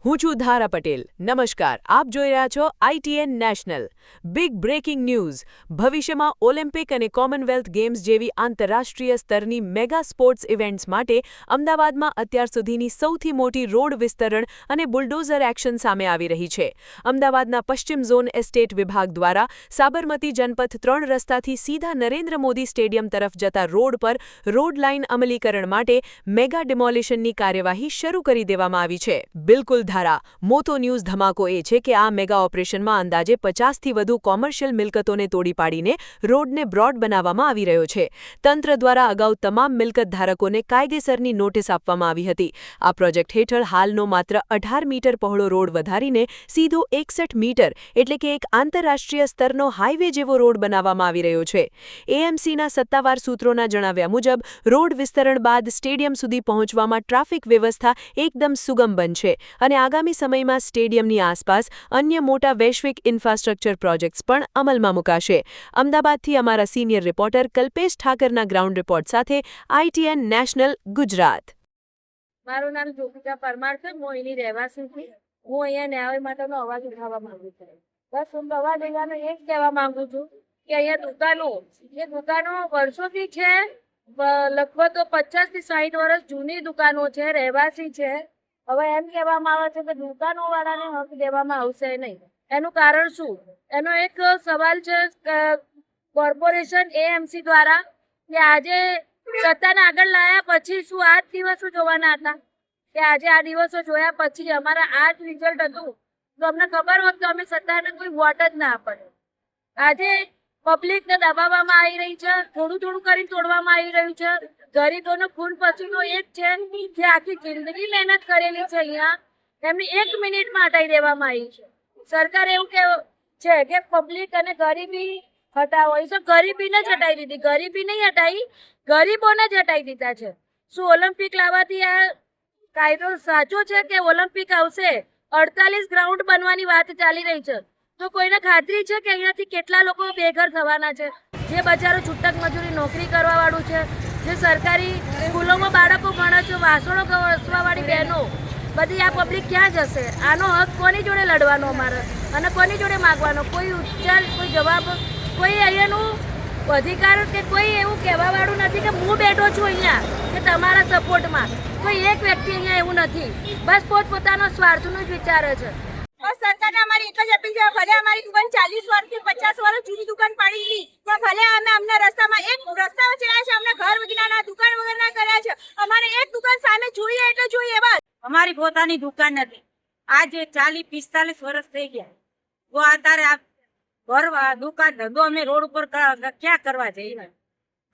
હું છું ધારા પટેલ. નમસ્કાર, આપ જોઈ રહ્યા છો ITN national. Big breaking news. ભવિષ્યમાં ઓલિમ્પિક અને કોમનવેલ્થ ગેમ્સ જેવી આંતરરાષ્ટ્રીય સ્તરની મેગા સ્પોર્ટ્સ ઇવેન્ટ્સ માટે અમદાવાદમાં અત્યાર સુધીની સૌથી મોટી રોડ વિસ્તરણ અને બુલડોઝર એક્શન સામે આવી રહી છે. અમદાવાદના પશ્ચિમ ઝોન એસ્ટેટ વિભાગ દ્વારા સાબરમતી જનપથ 3 રસ્તાથી સીધા નરેન્દ્ર મોદી સ્ટેડિયમ તરફ જતા રોડ પર રોડ લાઇન અમલીકરણ માટે મેગા ડિમોલિશનની કાર્યવાહી શરૂ કરી દેવામાં આવી છે. બિલકુલ ધારા. મોટો ન્યૂઝ ધમાકો એ છે કે આ મેગા ઓપરેશનમાં અંદાજે 50થી વધુ કોમર્શિયલ મિલકતોને તોડી પાડીને રોડને બ્રોડ બનાવવામાં આવી રહ્યો છે. તંત્ર દ્વારા અગાઉ તમામ મિલકત ધારકોને કાયદેસરની નોટિસ આપવામાં આવી હતી. આ પ્રોજેક્ટ હેઠળ હાલનો માત્ર 18 મીટર પહોળો રોડ વધારીને સીધો 61 મીટર એટલે કે એક આંતરરાષ્ટ્રીય સ્તરનો હાઈવે જેવો રોડ બનાવવામાં આવી રહ્યો છે. AMCના સત્તાવાર સૂત્રોના જણાવ્યા મુજબ રોડ વિસ્તરણ બાદ સ્ટેડિયમ સુધી પહોંચવામાં ટ્રાફિક વ્યવસ્થા એકદમ સુગમ બનશે અને આગામી સમયમાં સ્ટેડિયમની આસપાસ અન્ય મોટા વૈશ્વિક ઇન્ફ્રાસ્ટ્રક્ચર પ્રોજેક્ટ્સ પણ અમલમાં મુકાશે. અમદાવાદથી અમારા સિનિયર રિપોર્ટર કલ્પેશ ઠાકરના ગ્રાઉન્ડ રિપોર્ટ સાથે ITN નેશનલ, ગુજરાત. મારું નામ જ્યોતિકા પરમાર છે. હું અહીંની રહેવાસી છું. હું અહીંયા ન્યાય માટેનો અવાજ ઉઠાવવા માંગુ છું. બસ હું અવાજ અહીંયાનો એ જ કહેવા માંગુ છું કે અહીંયા દુકાનો વર્ષોથી છે, લગભગ તો 50 થી 60 વર્ષ જૂની દુકાનો છે, રહેવાસી છે. હવે એમ કહેવામાં આવે છે કે દુકાનોવાળાને હક દેવામાં આવશે નહીં. એનું કારણ શું? એનો એક સવાલ છે કોર્પોરેશન AMC દ્વારા કે આજે સત્તાને આગળ લાયા પછી શું આ જ દિવસો જોવાના હતા કે આજે આ દિવસો જોયા પછી અમારા આ જ રિઝલ્ટ હતું તો અમને ખબર હોત તો અમે સત્તાને કોઈ વોટ જ ના આપત. આજે પબ્લિકને દબાવવામાં આવી રહી છે, થોડું કરીને તોડવામાં આવી રહ્યું છે. ગરીબોનો ખૂન પસીનો એક છે જે આખી જિંદગી મહેનત કરેલી છે, અહીંયા એમની 1 મિનિટમાં હટાવી દેવામાં આવી છે. સરકાર એવું છે કે પબ્લિક અને ગરીબી હટાવો, એ તો ગરીબીને જ હટાવી દીધી. ગરીબી નહીં હટાવી, ગરીબોને જ હટાવી દીધા છે. શું ઓલિમ્પિક લાવવાથી આ કાયદો સાચો છે કે ઓલિમ્પિક આવશે? 48 ગ્રાઉન્ડ બનવાની વાત ચાલી રહી છે તો કોઈને ખાતરી છે કે અહીંયાથી કેટલા લોકો બેઘર થવાના છે? જે બજારો છૂટક મજૂરી નોકરી કરવા વાળું છે, જે સરકારી સ્કૂલોમાં બાળકો ભણે છે, વાસણો ઘસવાવાળી બહેનો, બધી આ પબ્લિક ક્યાં જશે? આનો હક કોની જોડે લડવાનો અમારે અને કોની જોડે માગવાનો? કોઈ ઉચ્ચાર, કોઈ જવાબ, કોઈ અહીંયાનું અધિકાર કે કોઈ એવું કહેવા વાળું નથી કે હું બેઠો છું અહીંયા કે તમારા સપોર્ટમાં. કોઈ એક વ્યક્તિ અહીંયા એવું નથી. બસ પોતપોતાનો સ્વાર્થનું જ વિચારે છે. સરકારને અમારી એક જ અપીલ છે, ભલે અમારી દુકાન 40 વર્ષથી 50 વર્ષ જૂની દુકાન પડી હતી તો ભલે અમે અમને રસ્તામાં એક રસ્તા ચડ્યા છે, અમને ઘર વગરના દુકાન વગરના કર્યા છે. અમારે એક દુકાન સામે જોઈએ એટલે જોઈએ બસ. અમારી પોતાની દુકાન નથી. આજે 40-45 વર્ષ થઈ ગયા. તો અત્યારે આ ઘર દુકાન ધંધો અમે રોડ ઉપર ક્યાં કરવા જઈએ?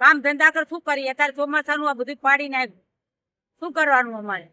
કામ ધંધા કર શું કરીએ? અત્યારે ચોમાસાનું આ બધું પાડી નાખ્યું, શું કરવાનું અમારે?